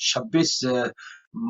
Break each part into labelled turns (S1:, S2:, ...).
S1: 26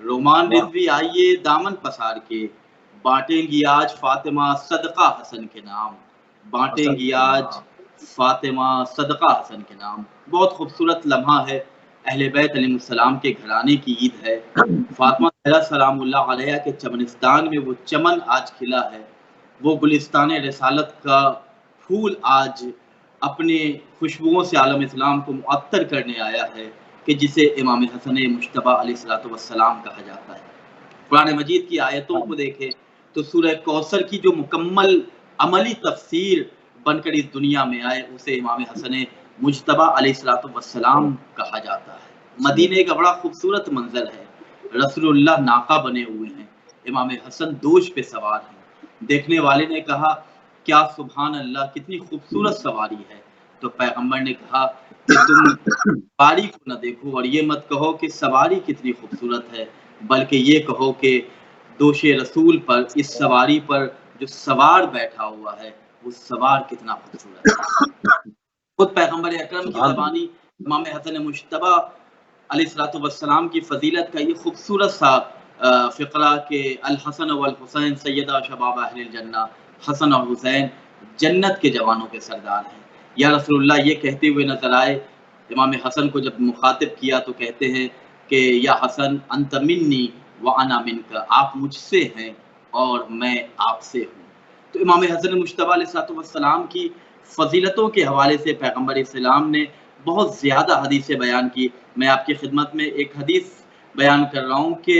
S2: رومان رضوی آئیے دامن پسار کے، بانٹیں گی آج فاطمہ صدقہ حسن کے نام، بانٹیں گی آج فاطمہ صدقہ حسن کے نام۔ بہت خوبصورت لمحہ ہے، اہل بیت علیہ السلام کے گھرانے کی عید ہے۔ فاطمہ زہرا سلام اللہ علیہ کے چمنستان میں وہ چمن آج کھلا ہے، وہ گلستان رسالت کا پھول آج اپنے خوشبوؤں سے عالم اسلام کو معطر کرنے آیا ہے کہ جسے امام حسن مجتبیٰ علیہ السلام کہا جاتا ہے۔ قرآن مجید کی آیتوں کو دیکھیں تو سورہ کوثر کی جو مکمل عملی تفسیر بن کر اس دنیا میں آئے اسے امام حسن مجتبیٰ علیہ السلام کہا جاتا ہے۔ مدینے کا بڑا خوبصورت منظر ہے، رسول اللہ ناقہ بنے ہوئے ہیں، امام حسن دوش پہ سوار ہیں۔ دیکھنے والے نے کہا کیا سبحان اللہ، کتنی خوبصورت سواری ہے، تو پیغمبر نے کہا کہ تم سواری کو نہ دیکھو اور یہ مت کہو کہ سواری کتنی خوبصورت ہے، بلکہ یہ کہو کہ دوش رسول پر، اس سواری پر جو سوار بیٹھا ہوا ہے وہ سوار کتنا خوبصورت ہے۔ خود پیغمبر اکرم کی زبانی امام حسن مجتبیٰ علیہ السلام کی فضیلت کا یہ خوبصورت سا فقرہ کہ الحسن والحسین سیدہ شباب اہل الجنہ، حسن اور حسین جنت کے جوانوں کے سردار ہیں۔ یا رسول اللہ یہ کہتے ہوئے نظر آئے، امام حسن کو جب مخاطب کیا تو کہتے ہیں کہ یا حسن انت منی وانا منک، آپ مجھ سے ہیں اور میں آپ سے ہوں۔ تو امام حسن مجتبیٰ علیہ السلام کی فضیلتوں کے حوالے سے پیغمبر اسلام نے بہت زیادہ حدیثیں بیان کی۔ میں آپ کی خدمت میں ایک حدیث بیان کر رہا ہوں کہ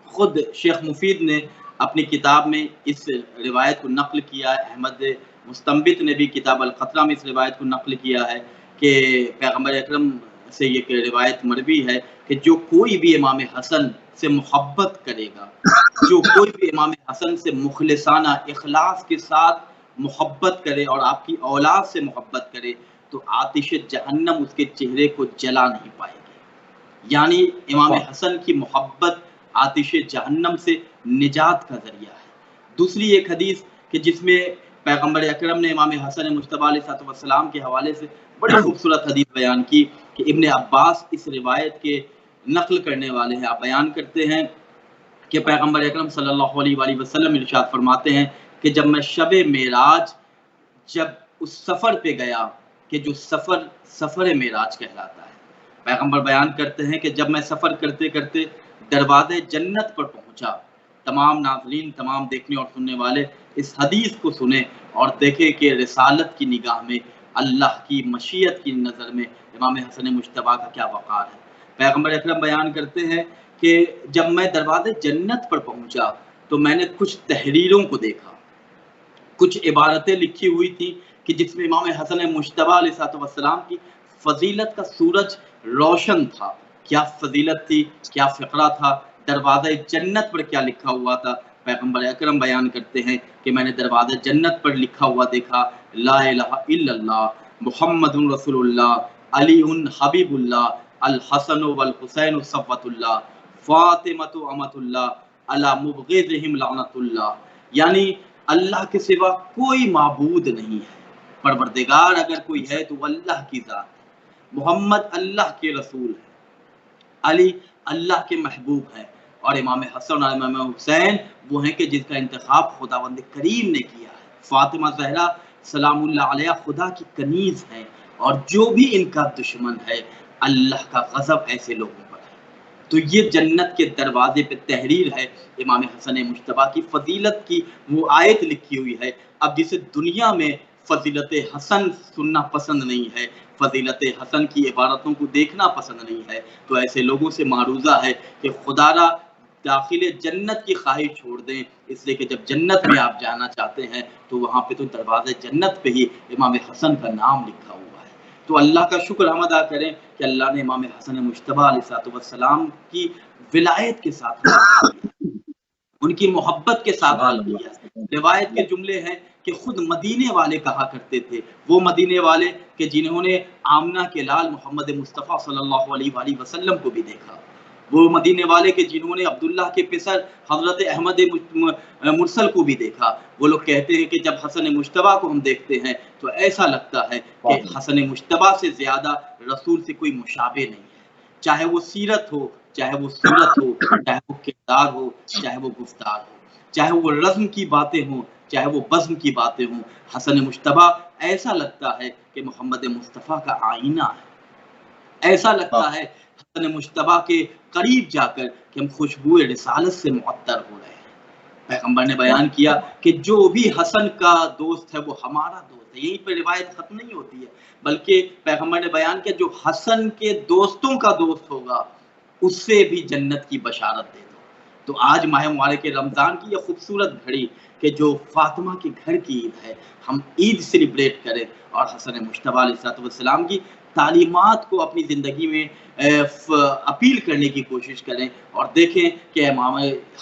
S2: خود شیخ مفید نے اپنی کتاب میں اس روایت کو نقل کیا ہے، احمد مستنبط نے بھی کتاب القطرہ میں اس روایت کو نقل کیا ہے کہ پیغمبر اکرم سے یہ روایت مروی ہے کہ جو کوئی بھی امام حسن سے محبت کرے گا، جو کوئی بھی امام حسن سے مخلصانہ اخلاص کے ساتھ محبت کرے اور آپ کی اولاد سے محبت کرے تو آتش جہنم اس کے چہرے کو جلا نہیں پائے گی۔ یعنی امام حسن کی محبت آتش جہنم سے نجات کا ذریعہ ہے۔ دوسری ایک حدیث کہ جس میں پیغمبر اکرم نے امام حسن مجتبیٰ علیہ السلام کے حوالے سے بڑی خوبصورت حدیث بیان کی کہ ابن عباس اس روایت کے نقل کرنے والے ہیں۔ آپ بیان کرتے ہیں کہ پیغمبر اکرم صلی اللہ علیہ وآلہ وسلم ارشاد فرماتے ہیں کہ جب میں شب معراج جب اس سفر پہ گیا کہ جو سفر معراج کہلاتا ہے، پیغمبر بیان کرتے ہیں کہ جب میں سفر کرتے کرتے دروازے جنت پر پہنچا، تمام ناظرین، تمام دیکھنے اور سننے والے اس حدیث کو سنیں اور دیکھیں کہ رسالت کی نگاہ میں، اللہ کی مشیت کی نظر میں امام حسن مجتبیٰ کا کیا وقار ہے۔ پیغمبر اکرم بیان کرتے ہیں کہ جب میں دروازے جنت پر پہنچا تو میں نے کچھ تحریروں کو دیکھا، کچھ عبارتیں لکھی ہوئی تھی کہ جس میں امام حسن مجتبیٰ علیہ السلام کی فضیلت کا سورج روشن تھا۔ کیا فضیلت تھی، کیا فقرہ تھا، دروازہ جنت پر کیا لکھا ہوا تھا؟ پیغمبر اکرم بیان کرتے ہیں کہ میں نے دروازہ جنت پر لکھا ہوا دیکھا، لا الہ الا اللہ محمد رسول اللہ، علی حبیب اللہ، الحسن والحسین صفوۃ اللہ، فاطمۃ امۃ اللہ، علی مبغضہم لعنۃ اللہ۔ یعنی اللہ کے سوا کوئی معبود نہیں ہے، پروردگار اگر کوئی ہے تو وہ اللہ کی ذات ہے، محمد اللہ کے رسول ہے، علی اللہ کے محبوب ہے، اور امام حسن اور امام حسین وہ ہیں کہ جس کا انتخاب خداوند کریم نے کیا ہے۔ فاطمہ زہرا سلام اللہ علیہ خدا کی کنیز ہیں، اور جو بھی ان کا دشمن ہے اللہ کا غضب ایسے لوگوں پر ہے۔ تو یہ جنت کے دروازے پہ تحریر ہے امام حسن مجتبیٰ کی فضیلت کی، وہ آیت لکھی ہوئی ہے۔ اب جسے دنیا میں فضیلت حسن سننا پسند نہیں ہے، فضیلت حسن کی عبارتوں کو دیکھنا پسند نہیں ہے، تو ایسے لوگوں سے معروضہ ہے کہ خدا را داخل جنت کی خواہش چھوڑ دیں، اس لیے کہ جب جنت میں آپ جانا چاہتے ہیں تو وہاں پہ تو دروازے جنت پہ ہی امام حسن کا نام لکھا ہوا ہے۔ تو اللہ کا شکر ہم ادا کریں کہ اللہ نے امام حسن مجتبیٰ علیہ السلام کی ولایت کے ساتھ ان کی محبت کے ساتھ حل کیا۔ روایت کے جملے ہیں کہ خود مدینے والے کہا کرتے تھے، وہ مدینے والے کہ جنہوں نے آمنہ کے لال محمد مصطفیٰ صلی اللہ علیہ وآلہ وسلم کو بھی دیکھا، وہ مدینے والے کہ جنہوں نے عبداللہ کے پسر حضرت احمد مرسل کو بھی دیکھا، وہ لوگ کہتے ہیں کہ جب حسن مجتبیٰ کو ہم دیکھتے ہیں تو ایسا لگتا ہے کہ حسن مجتبیٰ سے زیادہ رسول سے کوئی مشابہ نہیں ہے، چاہے وہ سیرت ہو، چاہے وہ صورت ہو، چاہے وہ کردار ہو، چاہے وہ گفتار ہو، چاہے وہ رزم کی باتیں ہوں، چاہے وہ بزم کی باتیں ہوں، حسن مجتبیٰ ایسا لگتا ہے کہ محمد مصطفیٰ کا آئینہ ہے، ایسا لگتا ہے حسن مجتبیٰ کے قریب جا کر کہ ہم خوشبو رسالت سے معطر ہو رہے ہیں۔ پیغمبر نے بیان کیا کہ جو بھی حسن کا دوست ہے وہ ہمارا دوست ہے۔ یہیں پہ روایت ختم نہیں ہوتی ہے، بلکہ پیغمبر نے بیان کیا جو حسن کے دوستوں کا دوست ہوگا اس سے بھی جنت کی بشارت دے دو۔ تو آج ماہ مبارک رمضان کی یہ خوبصورت گھڑی کہ جو فاطمہ کے گھر کی عید ہے، ہم عید سیلیبریٹ کریں اور حسن مجتبیٰ علیہ السلام کی تعلیمات کو اپنی زندگی میں اپیل کرنے کی کوشش کریں اور دیکھیں کہ امام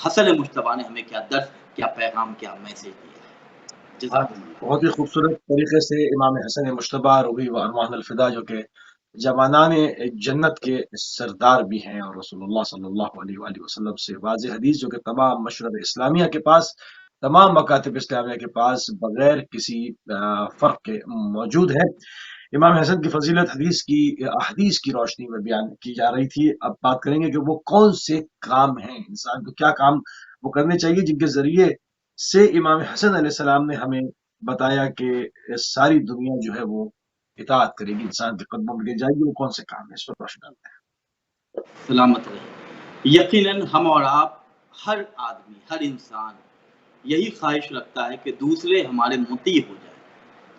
S2: حسن مجتبیٰ نے ہمیں کیا درس، کیا پیغام، کیا میسج دیا ہے۔ جزاک اللہ۔
S1: بہت ہی خوبصورت طریقے سے امام حسن مجتبیٰ روحی و ارواح الفدا جو کہ جوانان جنت کے سردار بھی ہیں اور رسول اللہ صلی اللہ علیہ وآلہ وسلم سے واضح حدیث جو کہ تمام مشرب اسلامیہ کے پاس، تمام مکاتب اسلامیہ کے پاس بغیر کسی فرق کے موجود ہے۔ امام حسن کی فضیلت احادیث کی روشنی میں بیان کی جا رہی تھی۔ اب بات کریں گے کہ وہ کون سے کام ہیں، انسان کو کیا کام وہ کرنے چاہیے جن کے ذریعے سے امام حسن علیہ السلام نے ہمیں بتایا کہ ساری دنیا جو ہے وہ اطاعت کرے گی، انسان کے قدموں میں گر جائے گی۔ وہ کون سے کام ہیں، اس پر روشنی ڈالتے ہیں۔
S2: سلامت رہے۔ یقیناً ہم اور آپ، ہر آدمی، ہر انسان یہی خواہش رکھتا ہے کہ دوسرے ہمارے مطیع ہو جائیں،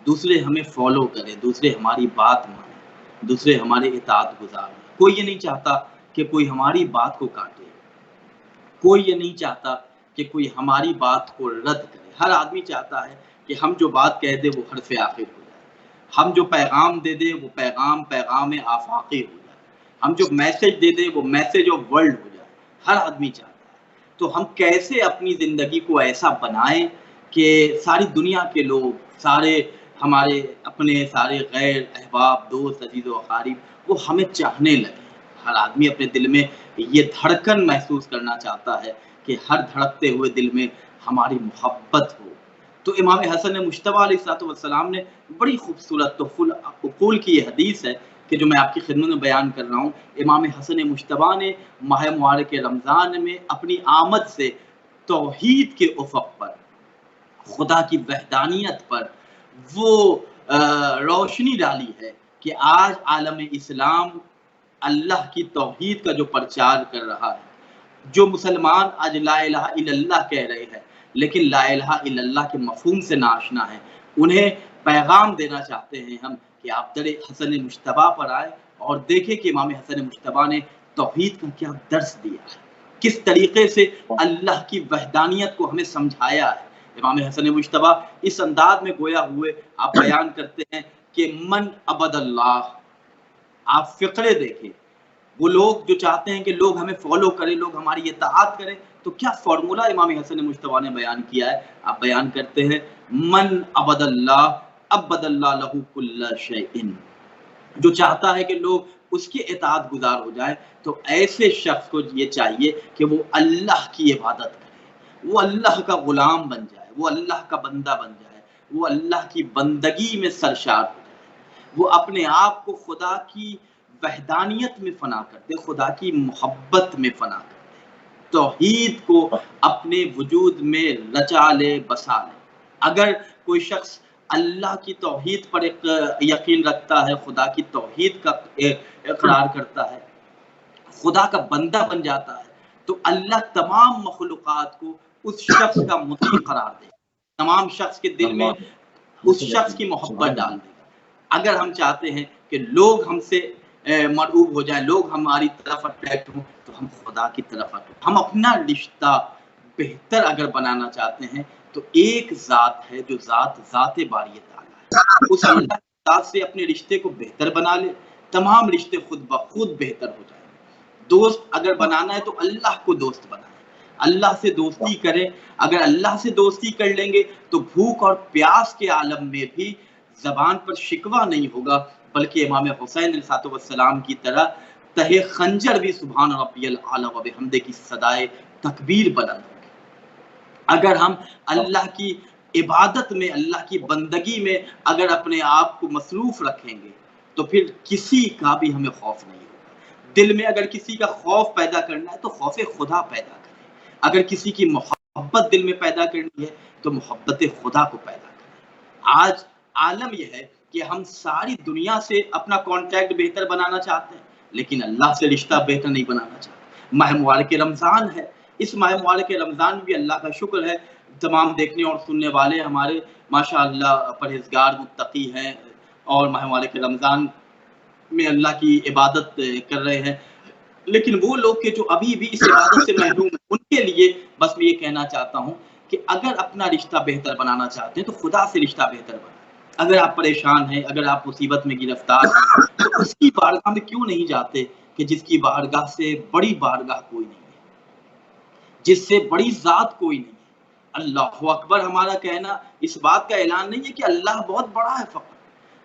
S2: دوسرے ہمیں فالو کریں، دوسرے ہماری بات مانیں، دوسرے ہمارے اطاعت گزار ہیں۔ کوئی یہ نہیں چاہتا کہ کوئی ہماری بات کو کاٹے، کوئی یہ نہیں چاہتا کہ کوئی ہماری بات کو رد کرے۔ ہر آدمی چاہتا ہے کہ ہم جو بات کہہ دے وہ حرف آخر ہو جائے، ہم جو پیغام دے دے وہ پیغام آفاقی ہو جائے، ہم جو میسج دے دے وہ میسج آف ورلڈ ہو جائے۔ ہر آدمی چاہتا ہے۔ تو ہم کیسے اپنی زندگی کو ایسا بنائیں کہ ساری دنیا کے لوگ، سارے ہمارے اپنے سارے غیر احباب، دوست، عزیز و اقارب وہ ہمیں چاہنے لگیں۔ ہر آدمی اپنے دل میں یہ دھڑکن محسوس کرنا چاہتا ہے کہ ہر دھڑکتے ہوئے دل میں ہماری محبت ہو۔ تو امام حسن مجتبیٰ علیہ السلام نے بڑی خوبصورت تحفۃ العقول کی یہ حدیث ہے کہ جو میں آپ کی خدمت میں بیان کر رہا ہوں۔ امام حسن مجتبیٰ نے ماہ مبارک رمضان میں اپنی آمد سے توحید کے افق پر، خدا کی وحدانیت پر وہ روشنی ڈالی ہے کہ آج عالم اسلام اللہ کی توحید کا جو پرچار کر رہا ہے، جو مسلمان آج لا الہ الا اللہ کہہ رہے ہیں لیکن لا الہ الا اللہ کے مفہوم سے ناآشنا ہے، انہیں پیغام دینا چاہتے ہیں ہم کہ آپ در حسن مجتبیٰ پر آئے اور دیکھیں کہ امام حسن مجتبیٰ نے توحید کا کیا درس دیا ہے، کس طریقے سے اللہ کی وحدانیت کو ہمیں سمجھایا ہے۔ امام حسن مجتبیٰ اس انداز میں گویا ہوئے آپ بیان کرتے ہیں کہ من عبد اللہ، آپ فقرے دیکھیں، وہ لوگ جو چاہتے ہیں کہ لوگ ہمیں فالو کریں، لوگ ہماری اطاعت کریں، تو کیا فارمولہ امام حسن مجتبیٰ نے بیان کیا ہے؟ آپ بیان کرتے ہیں من عبد اللہ عبد اللہ لہ کل شیء، جو چاہتا ہے کہ لوگ اس کی اطاعت گزار ہو جائے تو ایسے شخص کو یہ چاہیے کہ وہ اللہ کی عبادت کرے، وہ اللہ کا غلام بن جائے، وہ اللہ کا بندہ بن جائے، وہ اللہ کی بندگی میں سرشار ہو جائے، وہ اپنے آپ کو خدا کی وحدانیت میں فنا کر دے، خدا کی محبت میں فنا کر دے، توحید کو اپنے وجود میں رچا لے، بسا لے۔ اگر کوئی شخص اللہ کی توحید پر ایک یقین رکھتا ہے، خدا کی توحید کا اقرار کرتا ہے، خدا کا بندہ بن جاتا ہے، تو اللہ تمام مخلوقات کو اس شخص کا مطیع قرار دے گا، تمام شخص کے دل میں اس شخص کی محبت ڈال دے گا۔ اگر ہم چاہتے ہیں کہ لوگ ہم سے مرعوب ہو جائیں، لوگ ہماری طرف اٹریکٹ ہوں، تو ہم خدا کی طرف اٹریکٹ، ہم اپنا رشتہ بہتر اگر بنانا چاہتے ہیں تو ایک ذات ہے جو ذات باری تعالیٰ ہے، اس اللہ کی ذات سے اپنے رشتے کو بہتر بنا لے، تمام رشتے خود بخود بہتر ہو جائیں گے۔ دوست اگر بنانا ہے تو اللہ کو دوست بنائیں، اللہ سے دوستی کریں۔ اگر اللہ سے دوستی کر لیں گے تو بھوک اور پیاس کے عالم میں بھی زبان پر شکوہ نہیں ہوگا، بلکہ امام حسین علیہ السلام کی طرح تہے خنجر بھی سبحان ربی الاعلی و بحمدہ کی صدائے تکبیر بلند ہوگی۔ اگر ہم اللہ کی عبادت میں، اللہ کی بندگی میں اگر اپنے آپ کو مصروف رکھیں گے تو پھر کسی کا بھی ہمیں خوف نہیں ہوگا۔ دل میں اگر کسی کا خوف پیدا کرنا ہے تو خوف خدا پیدا کریں، اگر کسی کی محبت دل میں پیدا کرنی ہے تو محبت خدا کو پیدا کریں۔ آج عالم یہ ہے کہ ہم ساری دنیا سے اپنا کانٹیکٹ بہتر بنانا چاہتے ہیں لیکن اللہ سے رشتہ بہتر نہیں بنانا چاہتے۔ ماہ مبارک رمضان ہے، اس ماہ مبارک رمضان میں بھی اللہ کا شکر ہے تمام دیکھنے اور سننے والے ہمارے ماشاءاللہ پرہیزگار متقی ہیں اور ماہ مبارک رمضان میں اللہ کی عبادت کر رہے ہیں، لیکن وہ لوگ کہ جو ابھی بھی اس عبادت سے محروم ہیں ان کے لیے بس میں یہ کہنا چاہتا ہوں کہ اگر اپنا رشتہ بہتر بنانا چاہتے ہیں تو خدا سے رشتہ بہتر بنائیں۔ اگر آپ پریشان ہیں، اگر آپ مصیبت میں گرفتار ہیں تو اس کی بارگاہ میں کیوں نہیں جاتے کہ جس کی بارگاہ سے بڑی بارگاہ کوئی نہیں ہے، جس سے بڑی ذات کوئی نہیں ہے۔ اللہ اکبر ہمارا کہنا اس بات کا اعلان نہیں ہے کہ اللہ بہت بڑا ہے، فقط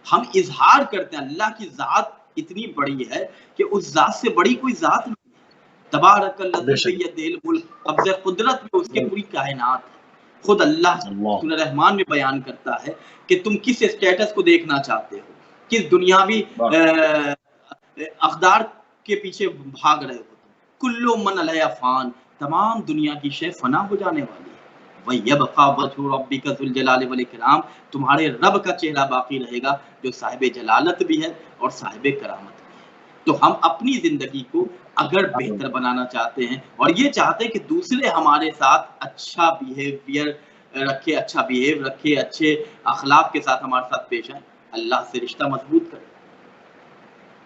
S2: ہم اظہار کرتے ہیں اللہ کی ذات اتنی بڑی ہے کہ اس ذات سے بڑی کوئی ذات نہیں ہے۔ تبارک
S1: بے
S2: الذی
S1: شک
S2: بیدہ الملک، قبضہ قدرت میں اس کے پوری کائنات ہے۔ خود اللہ
S1: اللہ
S2: سورہ رحمان میں بیان کرتا ہے کہ تم کس اسٹیٹس کو دیکھنا چاہتے ہو، کس دنیاوی اقدار کے پیچھے بھاگ رہے ہو۔ کل من علیہا فان، تمام دنیا کی شے فنا ہو جانے والی ہے۔ وَيَبْقَى وَجْهُ رَبِّكَ ذُو الْجَلَالِ وَالْإِكْرَامِ، تمہارے رب کا چہرہ باقی رہے گا جو صاحب جلالت بھی ہے اور صاحب کرامت بھی ہے۔ تو ہم اپنی زندگی کو اگر بہتر بنانا چاہتے ہیں اور یہ چاہتے ہیں کہ دوسرے ہمارے ساتھ اچھا بیہیویئر رکھے، اچھا بیہیو رکھے، اچھے اخلاق کے ساتھ ہمارے ساتھ پیش آئیں، اللہ سے رشتہ مضبوط کریں۔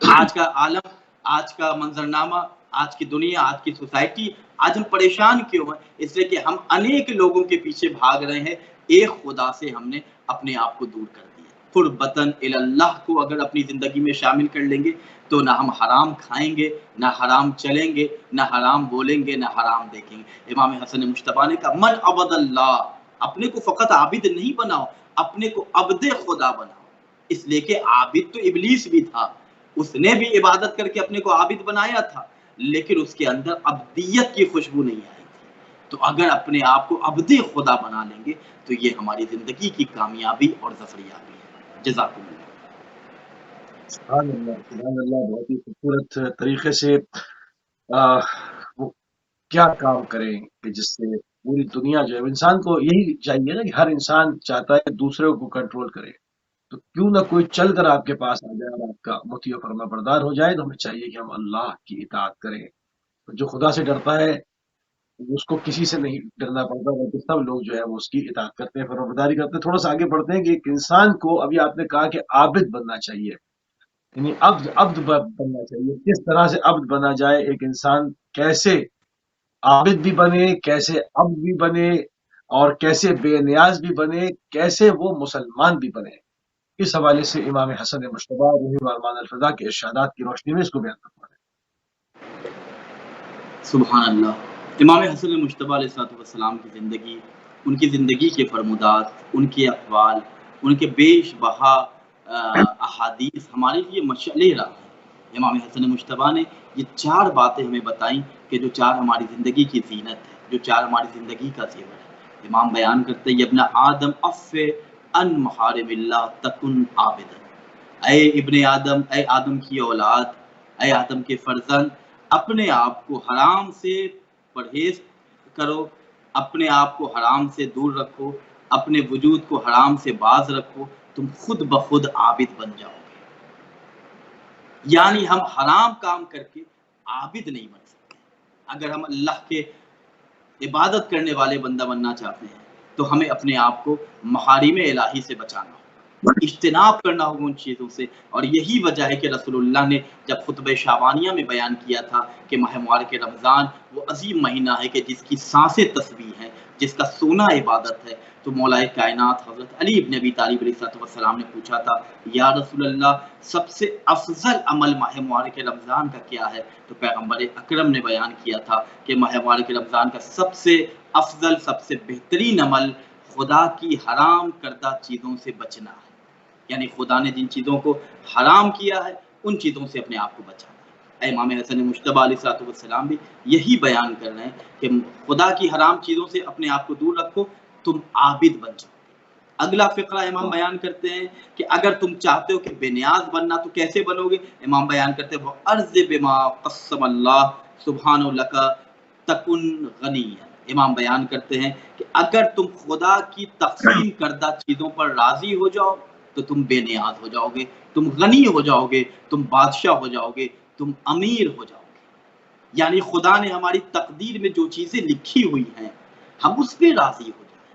S2: آج کا عالم، آج کا منظرنامہ، آج کی دنیا، آج کی سوسائٹی، آج ہم پریشان کیوں ہیں؟ اس لیے کہ ہم انیک لوگوں کے پیچھے بھاگ رہے ہیں، ایک خدا سے ہم نے اپنے آپ کو دور کر دیا۔ قربتاً الی اللہ کو اگر اپنی زندگی میں شامل کر لیں گے تو نہ ہم حرام کھائیں گے، نہ حرام چلیں گے، نہ حرام بولیں گے، نہ حرام دیکھیں گے۔ امام حسن مجتبیٰ نے کہا من عبد اللہ، اپنے کو فقط عابد نہیں بناؤ، اپنے کو عبد خدا بناؤ۔ اس لیے کہ عابد تو ابلیس بھی تھا، اس نے بھی عبادت کر کے اپنے کو عابد بنایا تھا، لیکن اس کے اندر عبدیت کی خوشبو نہیں آئی تھی۔ تو اگر اپنے آپ کو عبد خدا بنا لیں گے تو یہ ہماری زندگی کی کامیابی اور ظفریابی ہے۔ جزاکم اللہ۔
S1: سبحان اللہ، بہت ہی خوبصورت طریقے سے وہ کیا کام کریں کہ جس سے پوری دنیا جو ہے، انسان کو یہی چاہیے نا کہ ہر انسان چاہتا ہے کہ دوسرے کو کنٹرول کرے، تو کیوں نہ کوئی چل کر آپ کے پاس آ جائے اور آپ کا مطیع و فرما بردار ہو جائے، تو ہمیں چاہیے کہ ہم اللہ کی اطاعت کریں۔ تو جو خدا سے ڈرتا ہے اس کو کسی سے نہیں ڈرنا پڑتا، بلکہ سب لوگ جو ہے وہ اس کی اطاعت کرتے ہیں، فرمانبرداری کرتے ہیں۔ تھوڑا سا آگے بڑھتے ہیں کہ ایک انسان کو، ابھی آپ نے کہا کہ عابد بننا چاہیے، یعنی عبد بننا چاہیے۔ کس طرح سے عبد بنا جائے ایک انسان، کیسے عابد بھی بنے، کیسے عبد بھی بنے، اور کیسے بے نیاز بھی بنے، کیسے وہ مسلمان بھی بنے، اس حوالے سے امام حسن مجتبیٰ روحی ارمان الفضا کے ارشادات کی روشنی میں اس کو بیان کرنا ہے۔
S2: سبحان اللہ۔ امام حسن مجتبیٰ علیہ السلام کی زندگی، ان کی زندگی کے فرمودات، ان کے اقوال، ان کے بیش بہا احادیث ہمارے لیے مشعل راہ ہیں۔ امام حسن مجتبیٰ نے یہ 4 باتیں ہمیں بتائیں کہ جو 4 ہماری زندگی کی زینت ہے، جو 4 ہماری زندگی کا زیور ہے۔ امام بیان کرتے ہیں ابن آدم عف ان محارم اللہ تکن عابدا، اے ابن آدم، اے آدم کی اولاد، اے آدم کے فرزند، اپنے آپ کو حرام سے پرہیز کرو، اپنے آپ کو حرام سے دور رکھو، اپنے وجود کو حرام سے باز رکھو، تم خود بخود عابد بن جاؤ گے۔ یعنی ہم حرام کام کر کے عابد نہیں بن سکتے۔ اگر ہم اللہ کے عبادت کرنے والے بندہ بننا چاہتے ہیں تو ہمیں اپنے آپ کو محارم الہی سے بچانا ہوگا، اجتناب کرنا ہوگا ان چیزوں سے۔ اور یہی وجہ ہے کہ رسول اللہ نے جب خطبہ شعبانیہ میں بیان کیا تھا کہ ماہ مبارک رمضان وہ عظیم مہینہ ہے کہ جس کی سانسیں تسبیح ہیں، جس کا سونا عبادت ہے، تو مولا کائنات حضرت علی بن ابی طالب علیہ السلام نے پوچھا تھا یا رسول اللہ سب سے افضل عمل ماہ مبارک رمضان کا کیا ہے؟ تو پیغمبر اکرم نے بیان کیا تھا کہ ماہ مبارک رمضان کا سب سے افضل، سب سے بہترین عمل خدا کی حرام کردہ چیزوں سے بچنا ہے۔ یعنی خدا نے جن چیزوں کو حرام کیا ہے ان چیزوں سے اپنے آپ کو بچانا ہے۔ امام حسن مجتبیٰ علیہ السلام بھی یہی بیان کر رہے ہیں کہ خدا کی حرام چیزوں سے اپنے آپ کو دور رکھو، تم عابد بن جاؤ۔ اگلا فقرہ امام بیان کرتے ہیں کہ اگر تم چاہتے ہو کہ بے نیاز بننا تو کیسے بنو گے؟ امام بیان کرتے ہیں وَأَرْضِ بِمَا قَسَّمَ اللَّهُ سُبْحَانَهُ لَكَ تَكُنْ غَنِيًّا۔ امام بیان کرتے ہیں کہ اگر تم خدا کی تقسیم کردہ چیزوں پر راضی ہو جاؤ تو تم بے نیاز ہو جاؤ گے، تم غنی ہو جاؤ گے، تم بادشاہ ہو جاؤ گے، تم امیر ہو جاؤ گے۔ یعنی خدا نے ہماری تقدیر میں جو چیزیں لکھی ہوئی ہیں ہم اس پہ راضی ہو جائیں،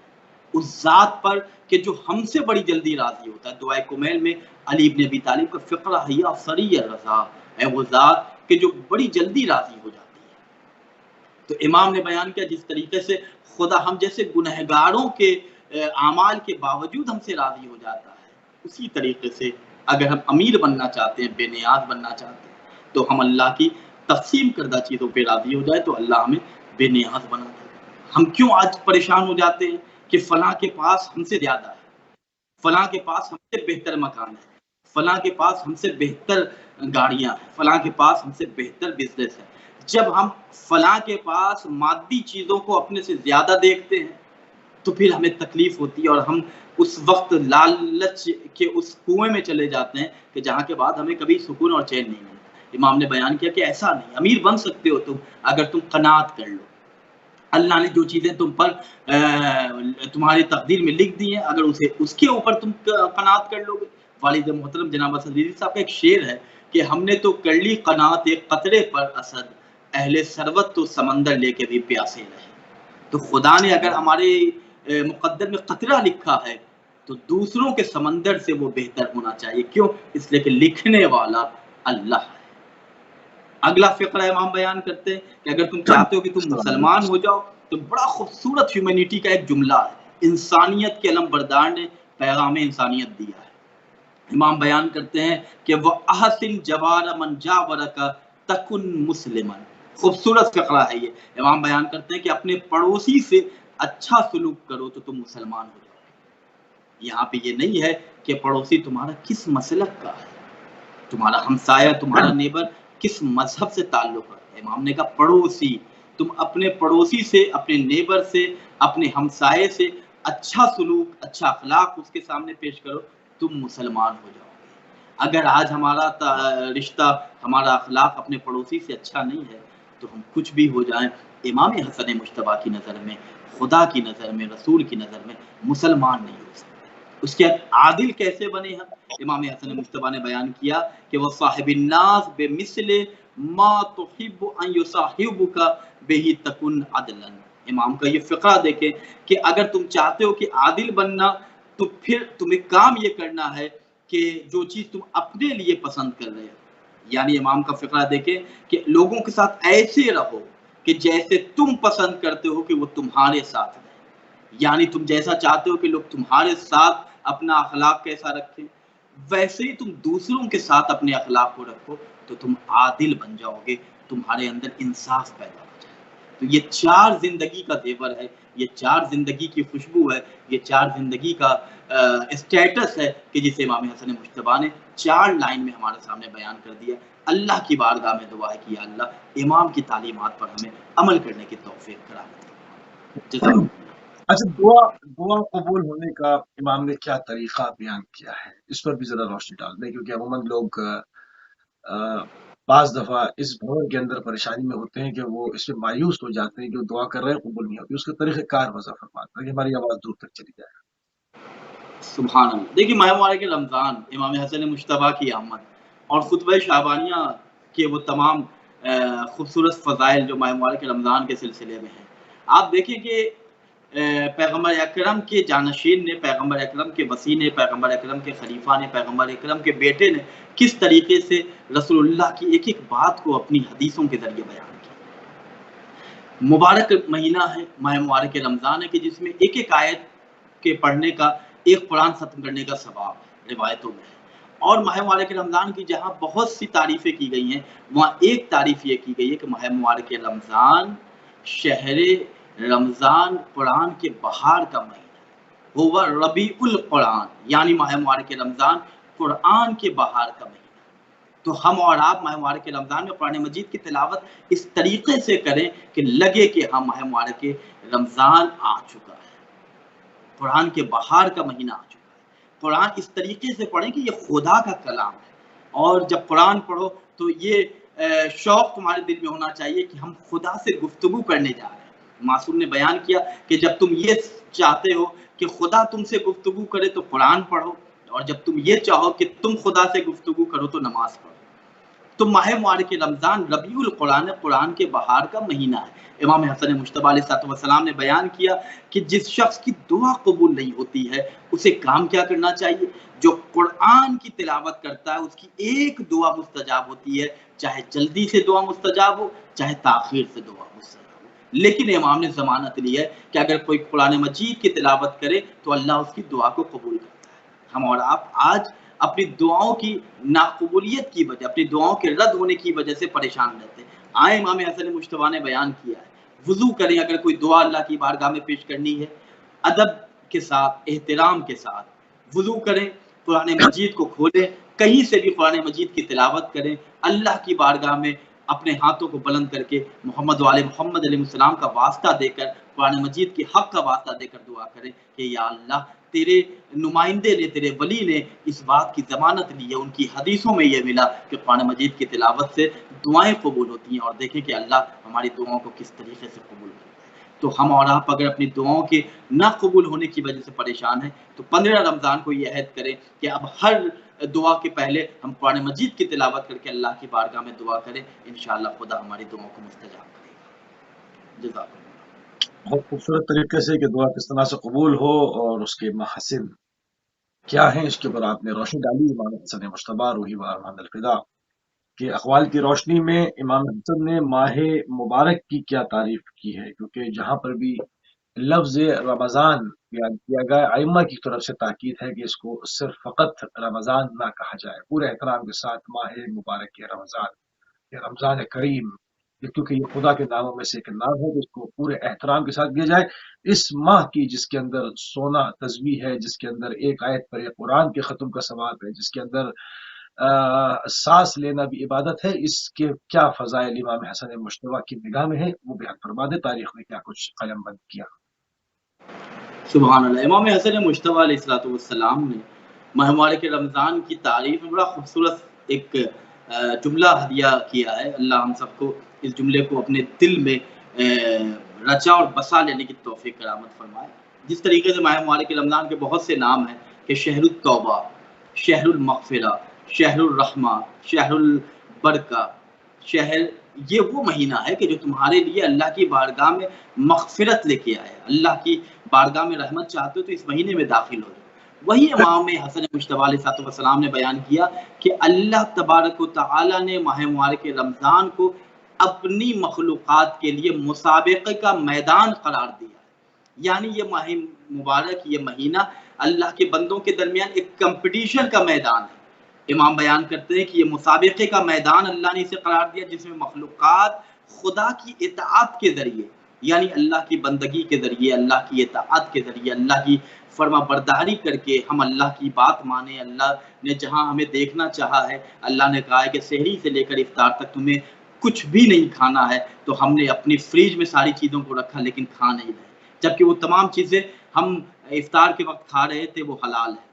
S2: اس ذات پر کہ جو ہم سے بڑی جلدی راضی ہوتا ہے۔ دعائے کمیل میں علی ابن ابی طالب کا فقرہ ہے یا سری الرضا، ہے وہ ذات کہ جو بڑی جلدی راضی ہو جاتی ہے۔ تو امام نے بیان کیا جس طریقے سے خدا ہم جیسے گنہگاروں کے اعمال کے باوجود ہم سے راضی ہو جاتا ہے، اسی طریقے سے اگر ہم امیر بننا چاہتے ہیں، بے نیاز بننا چاہتے ہیں، تو ہم اللہ کی تقسیم کردہ چیزوں پہ راضی ہو جائے تو اللہ ہمیں بے نیاز بنا دے۔ ہم کیوں آج پریشان ہو جاتے ہیں کہ فلاں کے پاس ہم سے زیادہ ہے، فلاں کے پاس ہم سے بہتر مکان ہے، فلاں کے پاس ہم سے بہتر گاڑیاں ہیں، فلاں کے پاس ہم سے بہتر بزنس ہے۔ جب ہم فلاں کے پاس مادی چیزوں کو اپنے سے زیادہ دیکھتے ہیں تو پھر ہمیں تکلیف ہوتی ہے اور ہم اس وقت لالچ کے اس کنویں میں چلے جاتے ہیں کہ جہاں کے بعد ہمیں کبھی سکون اور چین نہیں ملتا۔ امام نے بیان کیا کہ ایسا نہیں، امیر بن سکتے ہو تم اگر تم قناعت کر لو۔ اللہ نے جو چیزیں تم پر تمہاری تقدیر میں لکھ دی ہیں اگر اس کے اوپر تم قناعت کر لو گے۔ والد محترم جناب صدیقی صاحب کا ایک شعر ہے کہ ہم نے تو کر لی قناعت ایک قطرے پر اسد، اہل ثروت تو سمندر لے کے بھی پیاسے رہے۔ تو خدا نے اگر ہمارے مقدر میں قطرہ لکھا ہے تو دوسروں کے سمندر سے وہ بہتر ہونا چاہیے۔ کیوں؟ اس لیے کہ لکھنے والا اللہ ہے۔ اگلا فقرہ امام بیان کرتے ہیں کہ اگر تم چاہتے ہو کہ تم مسلمان ہو جاؤ تو بڑا خوبصورت ہیومینٹی کا ایک جملہ ہے، انسانیت کے علم بردار نے پیغام انسانیت دیا ہے۔ امام بیان کرتے ہیں کہ وہ احسن جوار من جاورک تکن مسلمن۔ خوبصورت فقرہ ہے یہ۔ امام بیان کرتے ہیں کہ اپنے پڑوسی سے اچھا سلوک کرو تو تم مسلمان ہو جاؤ۔ یہاں پہ یہ نہیں ہے کہ پڑوسی تمہارا کس مسلک کا ہے، تمہارا ہمسایہ، تمہارا نیبر کس مذہب سے تعلق ہے۔ امام نے کہا پڑوسی، تم اپنے پڑوسی سے، اپنے نیبر سے، اپنے ہمسائے سے اچھا سلوک، اچھا اخلاق اس کے سامنے پیش کرو، تم مسلمان ہو جاؤ گے۔ اگر آج ہمارا رشتہ، ہمارا اخلاق اپنے پڑوسی سے اچھا نہیں ہے تو ہم کچھ بھی ہو جائیں، امام حسن مجتبیٰ کی نظر میں، خدا کی نظر میں، رسول کی نظر میں مسلمان نہیں ہو سکتے۔ اس کے عادل کیسے بنے ہم؟ امام حسن مجتبیٰ نے بیان کیا کہ وہ صاحب الناس بمثل ما تحب ان یصاحبک بہ تکن عدلا۔ امام کا یہ فقرہ دیکھیں کہ اگر تم چاہتے ہو کہ عادل بننا تو پھر تمہیں کام یہ کرنا ہے کہ جو چیز تم اپنے لیے پسند کر رہے ہو، یعنی امام کا فقرہ دیکھیں کہ لوگوں کے ساتھ ایسے رہو کہ جیسے تم پسند کرتے ہو کہ وہ تمہارے ساتھ رہے، یعنی تم جیسا چاہتے ہو کہ لوگ تمہارے ساتھ اپنا اخلاق کیسا رکھیں ویسے ہی تم دوسروں کے ساتھ اپنے اخلاق کو رکھو تو تم عادل بن جاؤ گے، تمہارے اندر انصاف پیدا ہو جائے۔ تو یہ چار زندگی کا زیور ہے، یہ چار زندگی کی خوشبو ہے، یہ چار زندگی کا اسٹیٹس ہے کہ جسے امام حسن مجتبیٰ نے چار لائن میں ہمارے سامنے بیان کر دیا۔ اللہ کی بارگاہ میں دعا ہے کہ یا اللہ امام کی تعلیمات پر ہمیں عمل کرنے کی توفیق کرا دے۔ جزاک اللہ۔
S1: اچھا، دعا قبول ہونے کا امام نے کیا طریقہ بیان کیا ہے، اس پر بھی ذرا روشنی ڈال دیں، کیونکہ عموماً لوگ بعض دفعہ اس بھور کے اندر پریشانی میں ہوتے ہیں کہ وہ اس میں مایوس ہو جاتے ہیں کہ دعا کر رہے ہیں قبول نہیں ہوتی، اس کا طریقہ کار وضع فرماتا ہے کہ ہماری آواز دور تک چلی جائے۔
S2: سبحان اللہ۔ دیکھیے ماہ مبارک رمضان، امام حسن مجتبیٰ کی آمد اور خطبہ شعبانیہ کے وہ تمام خوبصورت فضائل جو ماہ مبارک رمضان کے سلسلے میں ہیں، آپ دیکھیں کہ پیغمبر اکرم کے جانشین نے، پیغمبر اکرم کے وصی نے، پیغمبر اکرم کے خلیفہ نے، پیغمبر اکرم کے بیٹے نے کس طریقے سے رسول اللہ کی ایک ایک بات کو اپنی حدیثوں کے ذریعے بیان کیا۔ مبارک مہینہ ہے، ماہ مبارک رمضان ہے کہ جس میں ایک ایک آیت کے پڑھنے کا، ایک قرآن ختم کرنے کا ثواب ہے، روایتوں میں ہے۔ اور ماہ مبارک رمضان کی جہاں بہت سی تعریفیں کی گئی ہیں وہاں ایک تعریف یہ کی گئی ہے کہ ماہ مبارک رمضان شہر رمضان قرآن کے بہار کا مہینہ، ہوا ربیع القرآن، یعنی ماہ مبارک رمضان قرآن کے بہار کا مہینہ۔ تو ہم اور آپ ماہ مبارک رمضان میں قرآن مجید کی تلاوت اس طریقے سے کریں کہ لگے کہ ہاں ماہ مبارک رمضان آ چکا ہے۔ قرآن کے بہار کا مہینہ آ چکا ہے. قرآن اس طریقے سے پڑھیں کہ یہ خدا کا کلام ہے، اور جب قرآن پڑھو تو یہ شوق تمہارے دل میں ہونا چاہیے کہ ہم خدا سے گفتگو کرنے جا رہے ہیں. معصوم نے بیان کیا کہ جب تم یہ چاہتے ہو کہ خدا تم سے گفتگو کرے تو قرآن پڑھو، اور جب تم یہ چاہو کہ تم خدا سے گفتگو کرو تو نماز پڑھو. تو ماہ مبارک رمضان ربیع القرآن قرآن کے بہار کا مہینہ ہے. امام حسن مجتبی علیہ السلام نے بیان کیا کہ جس شخص کی دعا قبول نہیں ہوتی ہے اسے کام کیا کرنا چاہیے؟ جو قرآن کی تلاوت کرتا ہے اس کی ایک دعا مستجاب ہوتی ہے، چاہے جلدی سے دعا مستجاب ہو چاہے تاخیر سے دعا مستجاب ہو. لیکن امام نے ضمانت لی ہے کہ اگر کوئی قرآن مجید کی تلاوت کرے تو اللہ اس کی دعا کو قبول کرتا ہے. ہم اور آپ آج اپنی دعاؤں کی ناقبولیت کی وجہ، اپنی دعاؤں کے رد ہونے کی وجہ سے پریشان رہتے ہیں. آئے امام حسن مجتبی نے بیان کیا ہے وضو کریں، اگر کوئی دعا اللہ کی بارگاہ میں پیش کرنی ہے ادب کے ساتھ احترام کے ساتھ وضو کریں، قرآن مجید کو کھولیں، کہیں سے بھی قرآن مجید کی تلاوت کریں، اللہ کی بارگاہ میں اپنے ہاتھوں کو بلند کر کے محمد وآل محمد علیہ السلام کا واسطہ دے کر، قرآن مجید کے حق کا واسطہ دے کر دعا کریں کہ یا اللہ تیرے نمائندے نے، تیرے ولی نے اس بات کی ضمانت لی ہے، ان کی حدیثوں میں یہ ملا کہ قرآن مجید کی تلاوت سے دعائیں قبول ہوتی ہیں، اور دیکھیں کہ اللہ ہماری دعاؤں کو کس طریقے سے قبول کرتا ہے. تو ہم اور آپ اگر اپنی دعاؤں کے نہ قبول ہونے کی وجہ سے پریشان ہیں تو 15 رمضان کو یہ عہد کریں کہ اب ہر دعا کے پہلے ہم قرآن مجید کی تلاوت کر کے اللہ کی بارگاہ میں دعا کریں، انشاءاللہ خدا ہماری دعاؤں کو مستجاب کرے گا. جزاک اللہ.
S1: بہت خوبصورت طریقے سے کہ دعا کس طرح سے قبول ہو اور اس کے محاسن کیا ہیں اس کے اوپر آپ نے روشنی ڈالی. امام حسن مجتبی روحی و ارمان الفدا کے اقوال کی روشنی میں امام حسن نے ماہ مبارک کی کیا تعریف کی ہے، کیونکہ جہاں پر بھی لفظ رمضان بیان کیا گیا ائمہ کی طرف سے تاکید ہے کہ اس کو صرف فقط رمضان نہ کہا جائے، پورے احترام کے ساتھ ماہ مبارک کے رمضان یا رمضان کریم، کیونکہ یہ خدا کے ناموں میں سے ایک نام ہے، جس کو پورے احترام کے ساتھ دیا جائے. اس ماہ کی جس کے اندر سونا تسبیح ہے، جس کے اندر ایک آیت پر ایک قرآن کے ختم کا ثواب ہے، جس کے اندر سانس لینا بھی عبادت ہے، اس کے کیا فضائل امام حسن مجتبی کی نگاہ میں ہے وہ بیان فرما دے. تاریخ میں کیا کچھ قلم بند کیا.
S2: سبحان اللہ. امام حسن مجتبی علیہ السلام نے ماہ مبارک رمضان کی تعریف میں بڑا خوبصورت ایک جملہ ہدیہ کیا ہے. اللہ ہم سب کو اس جملے کو اپنے دل میں رچا اور بسا لینے کی توفیق کرامت فرمائے. جس طریقے سے ماہ مبارک رمضان کے بہت سے نام ہیں کہ شہر التوبہ، شہر المغفرہ، شہر الرحمہ، شہر البرکہ، شہر، یہ وہ مہینہ ہے کہ جو تمہارے لیے اللہ کی بارگاہ میں مغفرت لے کے آیا. اللہ کی بارگاہ میں رحمت چاہتے ہو تو اس مہینے میں داخل ہو جاؤ. وہی امام حسن مجتبی علیہ السلام نے بیان کیا کہ اللہ تبارک و تعالی نے ماہ مبارک رمضان کو اپنی مخلوقات کے لیے مسابقے کا میدان قرار دیا. یعنی یہ ماہ مبارک، یہ مہینہ اللہ کے بندوں کے درمیان ایک کمپٹیشن کا میدان ہے. امام بیان کرتے ہیں کہ یہ مسابقے کا میدان اللہ نے اسے قرار دیا جس میں مخلوقات خدا کی اطاعت کے ذریعے، یعنی اللہ کی بندگی کے ذریعے، اللہ کی اطاعت کے ذریعے، اللہ کی فرما برداری کر کے ہم اللہ کی بات مانیں. اللہ نے جہاں ہمیں دیکھنا چاہا ہے، اللہ نے کہا ہے کہ سحری سے لے کر افطار تک تمہیں کچھ بھی نہیں کھانا ہے، تو ہم نے اپنی فریج میں ساری چیزوں کو رکھا لیکن کھا نہیں رہے، جبکہ وہ تمام چیزیں ہم افطار کے وقت کھا رہے تھے وہ حلال ہے،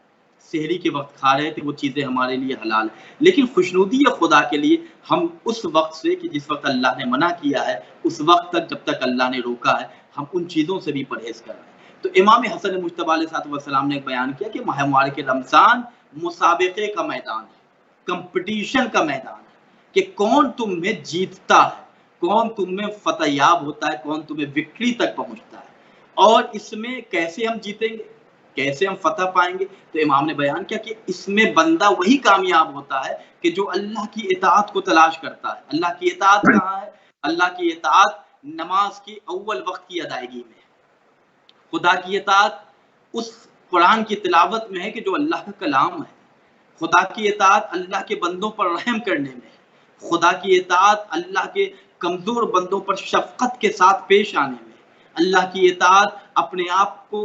S2: سحری کے وقت کھا رہے تھے وہ چیزیں ہمارے لیے حلال ہیں. لیکن خوشنودی ہے خدا کے لیے ہم اس وقت سے کہ جس وقت اللہ نے منع کیا ہے، اس وقت تک جب تک اللہ نے روکا ہے، ہم ان چیزوں سے بھی پرہیز کر رہے ہیں. تو امام حسن مجتبی علیہ السلام نے بیان کیا کہ ماہ مبارک رمضان مسابقے کا میدان ہے، کمپٹیشن کا میدان ہے کہ کون تم میں جیتتا ہے، کون تم میں فتح یاب ہوتا ہے، کون تمہیں وکٹری تک پہنچتا ہے. اور اس میں کیسے ہم جیتیں گے، کیسے ہم فتح پائیں گے؟ تو امام نے بیان کیا کہ اس میں بندہ وہی کامیاب ہوتا ہے کہ جو اللہ کی اطاعت کو تلاش کرتا ہے. اللہ کی اطاعت کہاں ہے؟ اللہ کی اطاعت نماز کی اول وقت کی ادائیگی میں ہے. خدا کی اطاعت اس قرآن کی تلاوت میں ہے کہ جو اللہ کا کلام ہے. خدا کی اطاعت اللہ کے بندوں پر رحم کرنے میں ہے. خدا کی اطاعت اللہ کے کمزور بندوں پر شفقت کے ساتھ پیش آنے میں. اللہ کی اطاعت اپنے آپ کو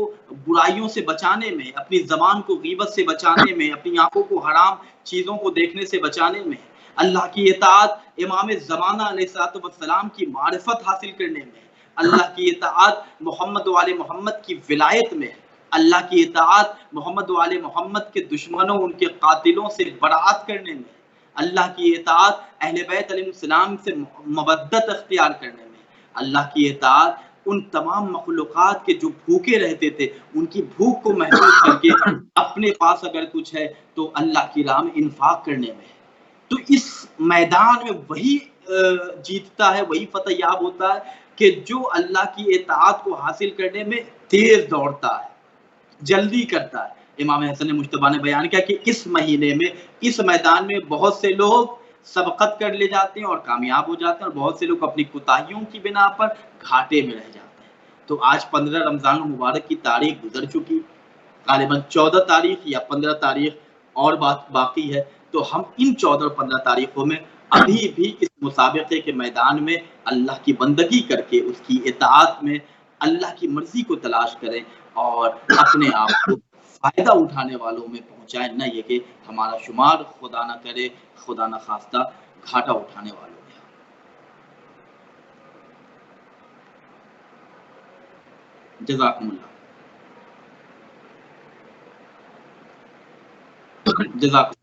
S2: برائیوں سے بچانے میں، اپنی زبان کو غیبت سے بچانے میں، اپنی آنکھوں کو حرام چیزوں کو دیکھنے سے بچانے میں. اللہ کی اطاعت امام زمانہ علیہ السلام کی معرفت حاصل کرنے میں. اللہ کی اطاعت محمد وآل محمد کی ولایت میں. اللہ کی اطاعت محمد و آل محمد کے دشمنوں ان کے قاتلوں سے برات کرنے میں، اللہ کی اطاعت اہل بیت علیہ السلام سے مودت اختیار کرنے میں، اللہ کی اطاعت ان تمام مخلوقات کے جو بھوکے رہتے تھے ان کی بھوک کو محسوس کر کے اپنے پاس اگر کچھ ہے تو اللہ کی راہ میں انفاق کرنے میں. تو اس میدان میں وہی جیتتا ہے، وہی فتح یاب ہوتا ہے کہ جو اللہ کی اطاعت کو حاصل کرنے میں تیز دوڑتا ہے، جلدی کرتا ہے. امام حسن مجتبیٰ نے بیان کیا کہ اس مہینے میں اس میدان میں بہت سے لوگ سبقت کر لے جاتے ہیں اور کامیاب ہو جاتے ہیں، اور بہت سے لوگ اپنی کوتاہیوں کی بنا پر گھاٹے میں رہ جاتے ہیں. تو آج 15 رمضان المبارک کی تاریخ گزر چکی، غالباً 14 تاریخ یا 15 تاریخ اور بات باقی ہے. تو ہم ان 14 اور 15 تاریخوں میں ابھی بھی اس مسابقے کے میدان میں اللہ کی بندگی کر کے اس کی اطاعت میں اللہ کی مرضی کو تلاش کریں اور اپنے آپ کو فائدہ اٹھانے والوں میں پہنچائیں، نہ یہ کہ ہمارا شمار خدا نہ کرے، خدا نہ خواستہ گھاٹا اٹھانے والوں میں. جزاکم اللہ. جزاکم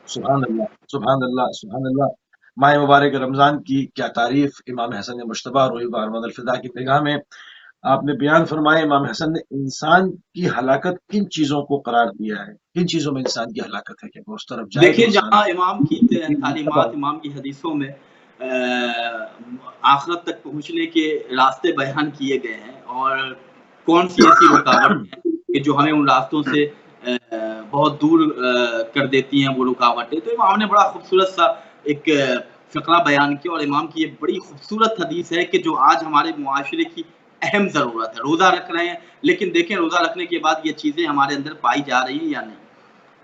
S1: سبحان اللہ سبحان اللہ سبحان اللہ. ماہ مبارک رمضان کی کیا تعریف امام حسن مجتبیٰ روح بارمد الفدا کی نگاہ میں آپ نے بیان فرمائے. امام حسن نے انسان کی ہلاکت کن چیزوں کو قرار دیا ہے، کن چیزوں میں انسان کی ہلاکت ہے کہ وہ اس طرف جائے.
S2: دیکھیں جہاں امام کی تعلیمات، امام کی حدیثوں میں آخرت تک پہنچنے کے راستے بیان کیے گئے ہیں اور کون سی ایسی رکاوٹ ہیں کہ جو ہمیں ان راستوں سے بہت دور کر دیتی ہیں وہ رکاوٹیں. تو امام نے بڑا خوبصورت سا ایک فقرہ بیان کیا، اور امام کی یہ بڑی خوبصورت حدیث ہے کہ جو آج ہمارے معاشرے کی اہم ضرورت ہے. روزہ رکھ رہے ہیں لیکن دیکھیں روزہ رکھنے کے بعد یہ چیزیں ہمارے اندر پائی جا رہی ہیں یا نہیں.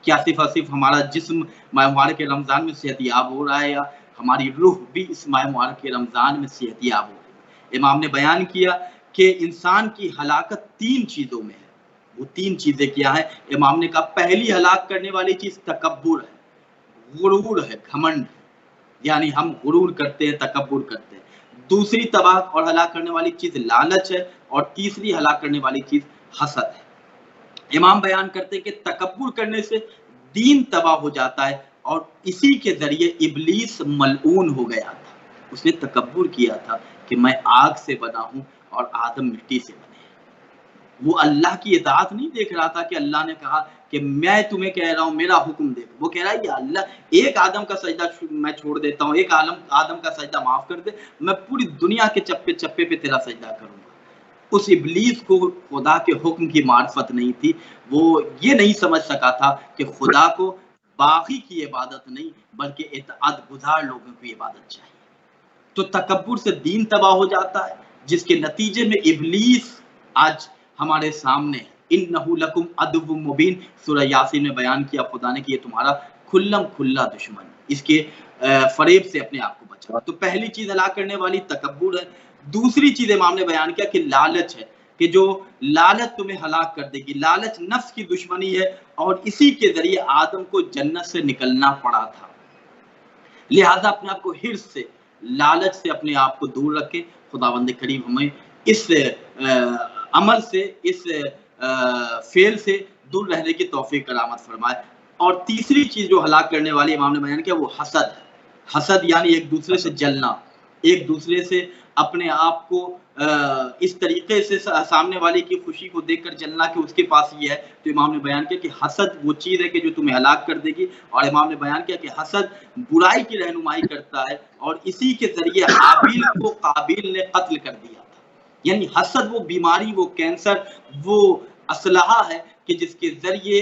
S2: کیا صرف اور صرف ہمارا جسم ماہ مبارک کے رمضان میں صحت یاب ہو رہا ہے یا ہماری روح بھی اس ماہ مبارک کے رمضان میں صحت یاب ہو رہی ہے. امام نے بیان کیا کہ انسان کی ہلاکت 3 چیزوں میں ہے. وہ 3 چیزیں کیا ہے؟ امام نے کہا پہلی ہلاک کرنے والی چیز تکبر ہے، غرور ہے، گھمنڈ ہے، یعنی ہم غرور کرتے ہیں، تکبر کرتے ہیں. دوسری تباہ اور ہلاک کرنے والی چیز لالچ ہے، اور تیسری ہلاک کرنے والی چیز حسد ہے. امام بیان کرتے کہ تکبر کرنے سے دین تباہ ہو جاتا ہے، اور اسی کے ذریعے ابلیس ملعون ہو گیا تھا. اس نے تکبر کیا تھا کہ میں آگ سے بنا ہوں اور آدم مٹی سے بنے. وہ اللہ کی اطاعت نہیں دیکھ رہا تھا کہ اللہ نے کہا کہ میں تمہیں کہہ رہا ہوں میرا حکم دیکھ. وہ کہہ رہا ہے یا اللہ ایک آدم کا سجدہ میں چھوڑ دیتا ہوں، ایک آدم کا سجدہ معاف کر دے، میں پوری دنیا کے چپے چپے پہ تیرا سجدہ کروں گا. اس ابلیس کو خدا کے حکم کی معرفت نہیں تھی. وہ یہ نہیں سمجھ سکا تھا کہ خدا کو باغی کی عبادت نہیں بلکہ اطاعت گزار لوگوں کی عبادت چاہیے. تو تکبر سے دین تباہ ہو جاتا ہے، جس کے نتیجے میں ابلیس آج ہمارے سامنے ہے. انہو لکم عدو مبین، سورہ یاسین میں بیان کیا خدا نے کہ یہ تمہارا کھلم کھلا دشمن، اس کے فریب سے اپنے آپ کو بچا. تو پہلی چیز ہلاک کرنے والی تکبر ہے. دوسری چیز امام نے بیان کیا کہ لالچ ہے، کہ جو لالچ تمہیں ہلاک کر دے گی. لالچ نفس کی دشمنی ہے، اور اسی کے ذریعے آدم کو جنت سے نکلنا پڑا تھا. لہذا اپنے آپ کو حرص سے، لالچ سے اپنے آپ کو دور رکھیں. خداوند کریم ہمیں اس عمل سے، اس فعل سے دور رہنے کی توفیق کرامت فرمائے. اور تیسری چیز جو ہلاک کرنے والی امام نے بیان کیا وہ حسد ہے. حسد یعنی ایک دوسرے سے جلنا، ایک دوسرے سے اپنے آپ کو اس طریقے سے سامنے والے کی خوشی کو دیکھ کر جلنا کہ اس کے پاس یہ ہے. تو امام نے بیان کیا کہ حسد وہ چیز ہے کہ جو تمہیں ہلاک کر دے گی. اور امام نے بیان کیا کہ حسد برائی کی رہنمائی کرتا ہے، اور اسی کے ذریعے حابیل کو قابیل نے قتل کر دیا تھا. یعنی حسد وہ بیماری، وہ کینسر، وہ اسلحہ ہے کہ جس کے ذریعے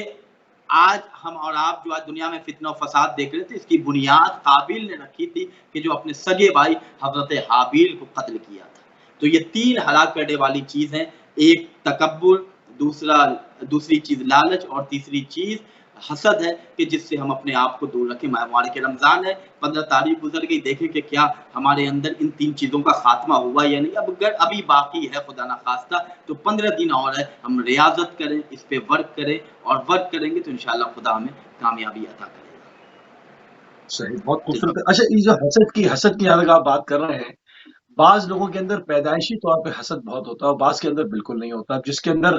S2: آج ہم اور آپ جو آج دنیا میں فتنہ و فساد دیکھ رہے تھے، اس کی بنیاد قابیل نے رکھی تھی کہ جو اپنے سگے بھائی حضرت حابیل کو قتل کیا تھا. تو یہ 3 ہلاک کرنے والی چیز ہیں، ایک تکبر، دوسری چیز لالچ، اور تیسری چیز حسد ہے کہ جس سے ہم اپنے آپ کو دور رکھیں. ماہ مبارک رمضان ہے، 15 تاریخ گزر گئی، دیکھیں کہ کیا ہمارے اندر ان 3 چیزوں کا خاتمہ ہوا یا نہیں. اب اگر ابھی باقی ہے خدا نہ خواستہ تو 15 دن اور ہے، ہم ریاضت کریں، اس پہ ورک کریں، اور ورک کریں گے تو انشاءاللہ خدا ہمیں کامیابی عطا کرے گا.
S1: صحیح، بہت خوبصورت. اچھا، یہ جو حسد کی حالت آپ بات کر رہے ہیں، بعض لوگوں کے اندر پیدائشی طور پہ حسد بہت ہوتا ہے اور بعض کے اندر بالکل نہیں ہوتا. جس کے اندر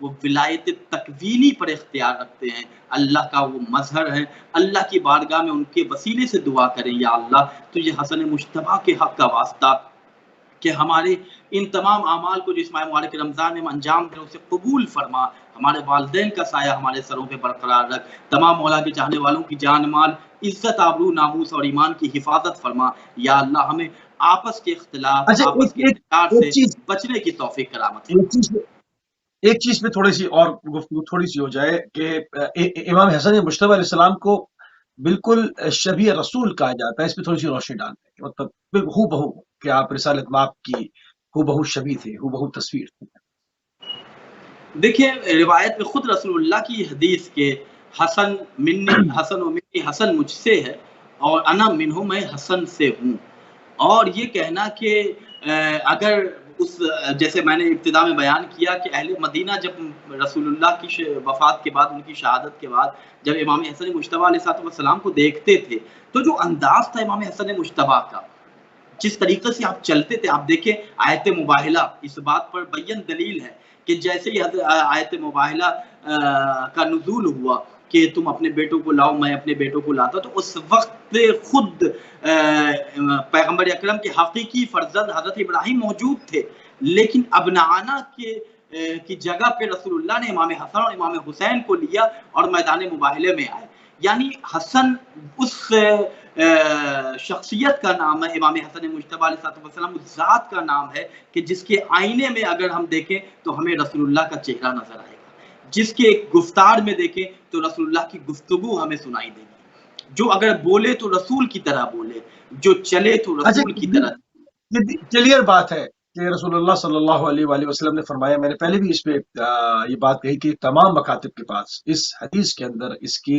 S2: وہ ولایت تکوینی پر اختیار رکھتے ہیں، اللہ کا وہ مظہر ہے، اللہ کی بارگاہ میں ان کے وسیلے سے دعا کریں یا اللہ تجھے حسن مجتبیٰ کے حق کا واسطہ کہ ہمارے ان تمام اعمال کو جو اس ماہ مبارک رمضان میں ہم انجام دیں اسے قبول فرما، ہمارے والدین کا سایہ ہمارے سروں پہ برقرار رکھ، تمام مولا کے چاہنے والوں کی جان مال عزت آبرو ناموس اور ایمان کی حفاظت فرما یا اللہ ہمیں آپس کے اختلاف
S1: اچھا
S2: آپس کے
S1: ایک
S2: احتکار
S1: ایک
S2: سے
S1: چیز
S2: بچنے کی توفیق کرامت فرما۔
S1: ایک چیز ایک چیز پہ تھوڑی سی اور گفتگو تھوڑی سی ہو جائے کہ امام حسن مجتبی علیہ السلام کو بالکل شبیہ رسول کہا جاتا ہے، اس پہ تھوڑی سی روشنی ڈالتے ہیں کہ مطلب بالکل ہو بہو کہ آپ رسالت مآب کی ہو بہو شبیہ تھے، ہو بہو تصویر تھی۔
S2: دیکھیں روایت میں خود رسول اللہ کی حدیث کے حسن منی حسن و منی حسن مجھ سے ہے اور انا منہ میں حسن سے ہوں، اور یہ کہنا کہ اگر اس جیسے میں نے ابتدا میں بیان کیا کہ اہل مدینہ جب رسول اللہ کی وفات کے بعد ان کی شہادت کے بعد جب امام حسن مجتبیٰ علیہ السلام کو دیکھتے تھے تو جو انداز تھا امام حسن مجتبیٰ کا، جس طریقے سے آپ چلتے تھے، آپ دیکھیں آیت مباہلہ اس بات پر بین دلیل ہے کہ جیسے ہی آیت مباہلہ کا نزول ہوا کہ تم اپنے بیٹوں کو لاؤ میں اپنے بیٹوں کو لاتا، تو اس وقت خود پیغمبر اکرم کے حقیقی فرزند حضرت ابراہیم موجود تھے، لیکن ابنانا کی جگہ پہ رسول اللہ نے امام حسن اور امام حسین کو لیا اور میدان مباہلے میں آئے۔ یعنی حسن اس شخصیت کا نام ہے، امام حسن مجتبیٰ علیہ السلام اس ذات کا نام ہے کہ جس کے آئینے میں اگر ہم دیکھیں تو ہمیں رسول اللہ کا چہرہ نظر آئے گا، جس کے گفتار میں دیکھیں تو رسول اللہ کی گفتگو ہمیں سنائی دے گی، جو اگر بولے تو رسول کی طرح بولے، جو چلے تو رسول کی طرح۔
S1: یہ کلیئر بات ہے کہ رسول اللہ صلی اللہ علیہ وآلہ وسلم نے فرمایا، میں نے پہلے بھی اس پہ یہ بات کہی کہ تمام مکاتب کے پاس اس حدیث کے اندر، اس کی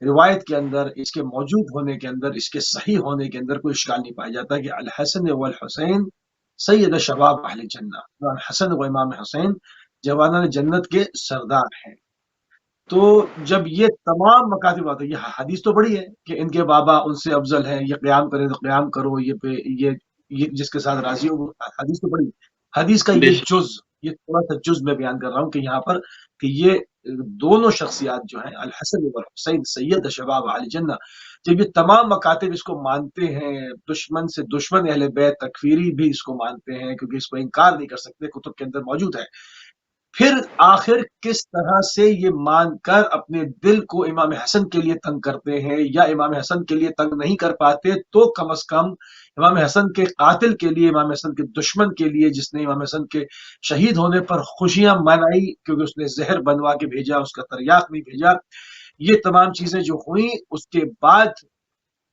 S1: روایت کے اندر، اس کے موجود ہونے کے اندر، اس کے صحیح ہونے کے اندر کوئی اشکال نہیں پایا جاتا کہ الحسن والحسین سید شباب اہل جنہ، امام حسن و امام حسین جوانان جنت کے سردار ہیں۔ تو جب یہ تمام مکاتب آتے ہیں، یہ حدیث تو بڑی ہے کہ ان کے بابا ان سے افضل ہیں، یہ قیام کرے تو قیام کرو، یہ جس کے ساتھ راضی ہو، حدیث تو بڑی ہے۔ حدیث کا یہ جز، یہ تھوڑا سا جز میں بیان کر رہا ہوں کہ یہاں پر کہ یہ دونوں شخصیات جو ہیں الحسن والحسین سید شباب اہل جنہ، جب یہ تمام مکاتب اس کو مانتے ہیں، دشمن سے دشمن اہل بیت تکفیری بھی اس کو مانتے ہیں کیونکہ اس کو انکار نہیں کر سکتے، کتب کے اندر موجود ہے، پھر آخر کس طرح سے یہ مان کر اپنے دل کو امام حسن کے لیے تنگ کرتے ہیں، یا امام حسن کے لیے تنگ نہیں کر پاتے تو کم از کم امام حسن کے قاتل کے لیے، امام حسن کے دشمن کے لیے جس نے امام حسن کے شہید ہونے پر خوشیاں منائی کیونکہ اس نے زہر بنوا کے بھیجا، اس کا تریاق نہیں بھیجا، یہ تمام چیزیں جو ہوئیں اس کے بعد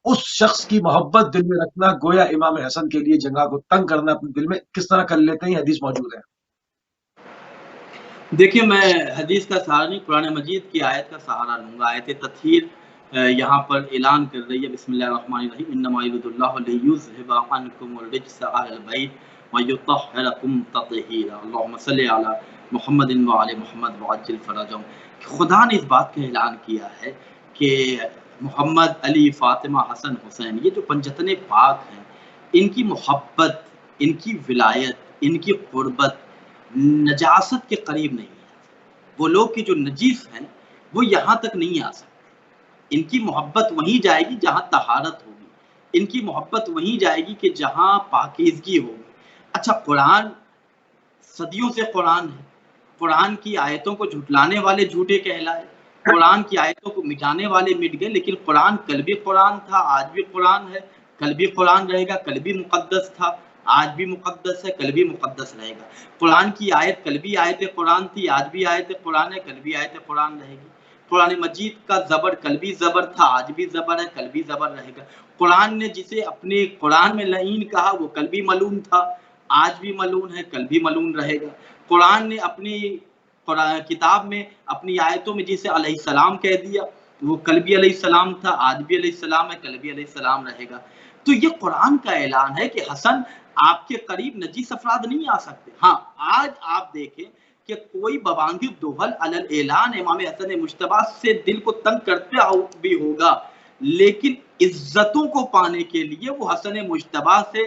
S1: اس شخص کی محبت دل میں رکھنا گویا امام حسن کے لیے جگہ کو تنگ کرنا اپنے دل میں کس طرح کر لیتے ہیں، یہ حدیث موجود ہے۔
S2: دیکھیں میں حدیث کا سہارا نہیں، قرآن مجید کی آیت کا سہارا لوں گا۔ آیت تطہیر یہاں پر اعلان کر رہی ہے، بسم اللہ الرحمن الرحیم، انما یرید اللہ لیذھب عنکم الرجس اہل البیت ویطہرکم تطہیرا، اللہم صلی علی محمد وعلی محمد وعجل فرجہم۔ خدا نے اس بات کا اعلان کیا ہے کہ محمد، علی، فاطمہ، حسن، حسین، یہ جو پنجتن پاک ہیں، ان کی محبت، ان کی ولایت، ان کی قربت نجاست کے قریب نہیں ہے۔ وہ لوگ کہ جو نجیس ہیں وہ یہاں تک نہیں آ سکتے، ان کی محبت وہیں جائے گی جہاں طہارت ہوگی، ان کی محبت وہیں جائے گی کہ جہاں پاکیزگی ہوگی۔ اچھا، قرآن صدیوں سے قرآن ہے، قرآن کی آیتوں کو جھٹلانے والے جھوٹے کہلائے، قرآن کی آیتوں کو مٹانے والے مٹ گئے، لیکن قرآن کل بھی قرآن تھا، آج بھی قرآن ہے، کل بھی قرآن رہے گا، کل بھی مقدس تھا، آج بھی مقدس ہے، کل بھی مقدس رہے گا۔ قرآن کی آیت کل بھی آیت قرآن تھی، آج بھی آیت قرآن ہے، کل بھی آیت قرآن رہے گی۔ قرآن مجید کا زبر کل بھی زبر تھا، آج بھی زبر ہے، کل بھی زبر رہے گا۔ قرآن نے جسے اپنے قرآن میں لعین کہا وہ کل بھی ملعون تھا، آج بھی ملعون ہے، کل بھی ملعون رہے گا۔ قرآن نے اپنی کتاب میں اپنی آیتوں میں جسے علیہ السلام کہہ دیا وہ کل بھی علیہ السلام تھا، آج بھی علیہ السلام ہے، کل بھی علیہ السلام رہے گا۔ تو یہ قرآن کا اعلان ہے کہ حسن آپ کے قریب نجیس افراد نہیں آ سکتے۔ ہاں، آج آپ دیکھیں کہ کوئی ببانگ دوہل علی الاعلان امام حسن مجتبیٰ سے دل کو تنگ کرتا بھی ہوگا، لیکن عزتوں کو پانے کے لیے وہ حسن مجتبیٰ سے